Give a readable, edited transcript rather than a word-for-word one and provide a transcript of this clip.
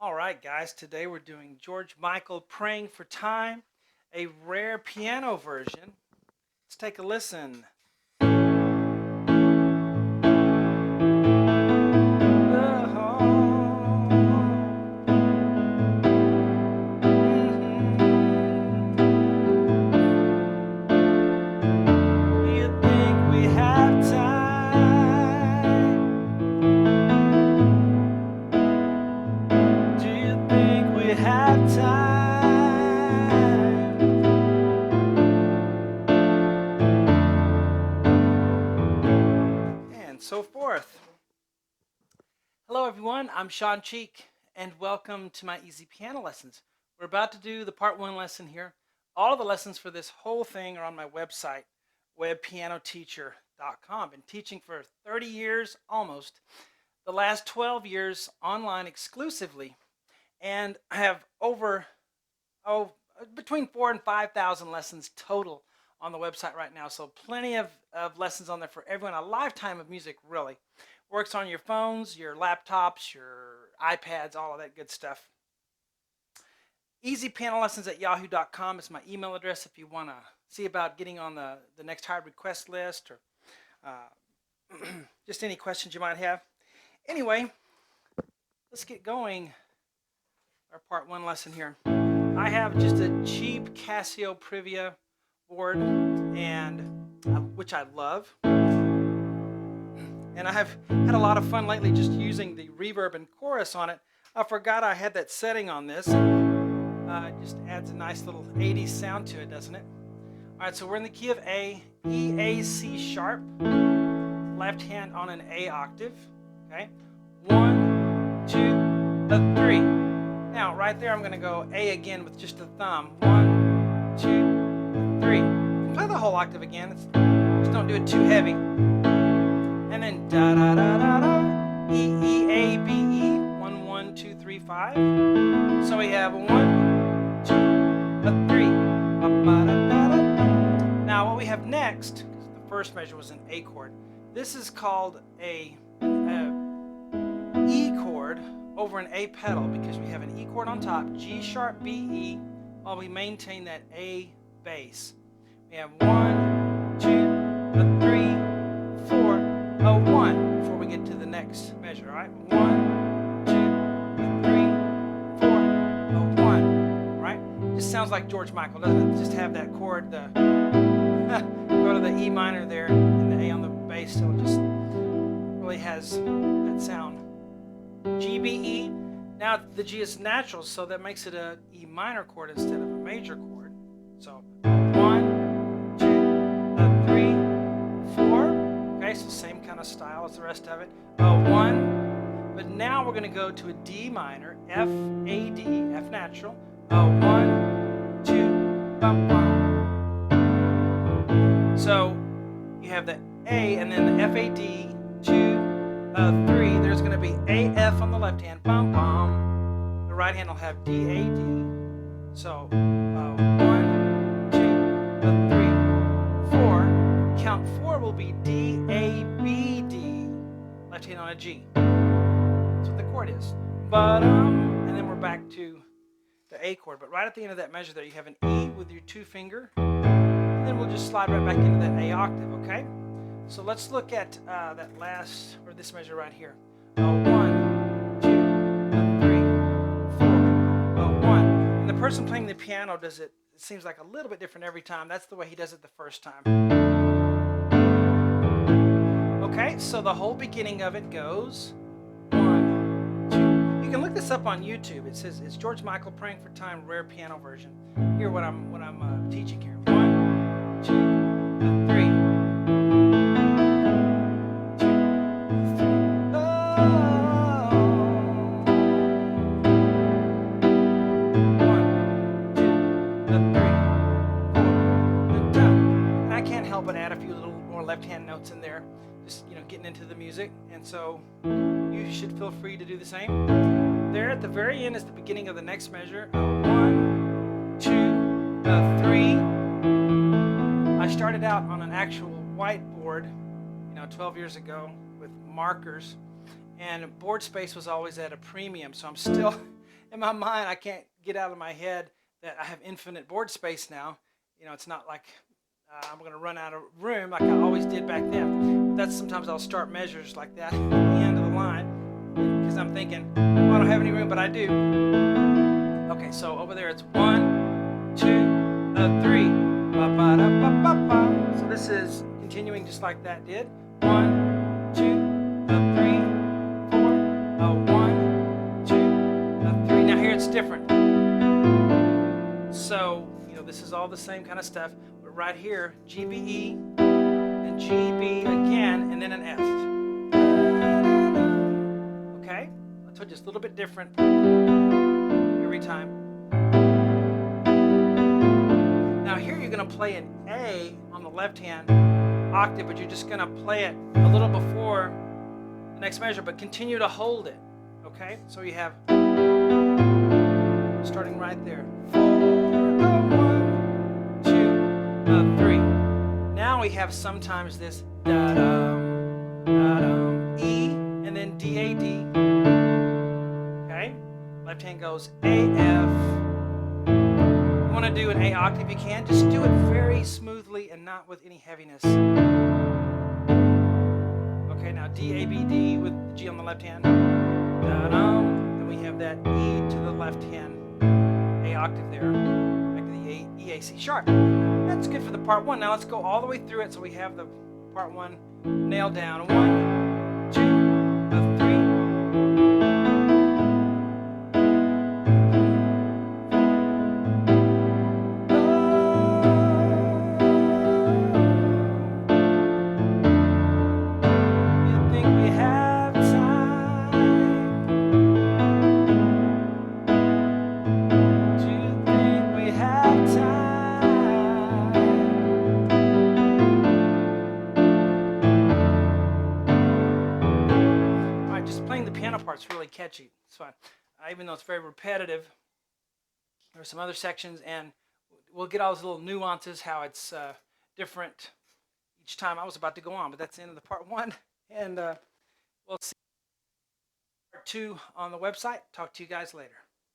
All right, guys, today we're doing George Michael Praying for Time, a rare piano version. Let's take a listen. Do you think we have time? Do you think we have time? And so forth. Hello, everyone. I'm Shawn and welcome to my easy piano lessons. We're about to do the part one lesson here. All of the lessons for this whole thing are on my website, webpianoteacher.com. Been teaching for 30 years almost, the last 12 years online exclusively, and I have between 4,000 and 5,000 lessons total on the website right now. So plenty of lessons on there for everyone. A lifetime of music, really. Works on your phones, your laptops, your iPads, all of that good stuff. easypianolessons@yahoo.com is my email address if you want to see about getting on the next hard request list or just any questions you might have. Anyway, let's get going. Our part one lesson here. I have just a cheap Casio Privia board, and which I love. And I've had a lot of fun lately just using the reverb and chorus on it. I forgot I had that setting on this. It just adds a nice little 80s sound to it, doesn't it? All right, so we're in the key of A, E, A, C sharp, left hand on an A octave, okay? 1, 2, 3. Now, right there, I'm going to go A again with just the thumb. 1, 2, 3. You can play the whole octave again. Just don't do it too heavy. And then da da da da da, E, E, A, B, E. 1, 1, 2, 3, 5. So we have 1, 2, 3. Now, what we have next, because the first measure was an A chord, this is called an E chord over an A pedal, because we have an E chord on top, G sharp, B, E, while we maintain that A bass. We have 1, 2, 3, 4, 1 before we get to the next measure. All right, 1, 2, 3, 4, 1. All right, just sounds like George Michael, doesn't it? Just have that chord, go to the E minor there, and the A on the bass, so it just really has that sound. G, B, E. Now the G is natural, so that makes it a E minor chord instead of a major chord. So 1, 2, 3, 4. Okay, so same kind of style as the rest of it. 1. But now we're going to go to a D minor, F, A, D, F natural. 1, 2, bum, bum. So you have the A and then the F, A, D, 2, 3. There's going to be A, F on the left hand, bum, bum. The right hand will have D, A, D. So 1, 2, 3, 4. Count 4 will be D, A, B, D. Left hand on a G. That's what the chord is. And then we're back to the A chord. But right at the end of that measure there, you have an E with your 2 finger. And then we'll just slide right back into that A octave, okay? So let's look at this measure right here. 1, 2, 3, 4, 1. And the person playing the piano does it seems like a little bit different every time. That's the way he does it the first time. Okay, so the whole beginning of it goes 1, 2. You can look this up on YouTube. It says it's George Michael Praying for Time rare piano version. Hear what I'm teaching here. 1, 2, 3. But add a few little more left-hand notes in there, just getting into the music, and so you should feel free to do the same. There at the very end is the beginning of the next measure. 1, 2, 3. I started out on an actual whiteboard, 12 years ago with markers, and board space was always at a premium, so I'm still in my mind, I can't get out of my head that I have infinite board space now. You know, it's not like I'm going to run out of room like I always did back then. But that's sometimes I'll start measures like that at the end of the line because I'm thinking, well, I don't have any room, but I do. Okay, so over there it's 1, 2, 3. So this is continuing just like that did. 1, 2, 3, 4. 1, 2, 3. Now here it's different. So, you know, this is all the same kind of stuff, but right here, G, B, E, and G, B again, and then an F. Okay? I told you it's a little bit different every time. Now here you're going to play an A on the left hand octave, but you're just going to play it a little before the next measure, but continue to hold it. Okay? So you have, starting right there. 4, 1, 2, 3. Now we have sometimes this da-dum, da-dum, E, and then D-A-D. Okay? Left hand goes A-F. You want to do an A octave, you can. Just do it very smoothly and not with any heaviness. Okay, now D-A-B-D with the G on the left hand. Da-dum. Then we have that E to the left hand. A octave there. Back to the E, A, C sharp. That's good for the part 1. Now let's go all the way through it so we have the part 1 nailed down. 1, 2, 3. Part's really catchy. It's fun. Even though it's very repetitive, there are some other sections, and we'll get all those little nuances, how it's different each time. I was about to go on, but that's the end of the part 1, and we'll see part 2 on the website. Talk to you guys later.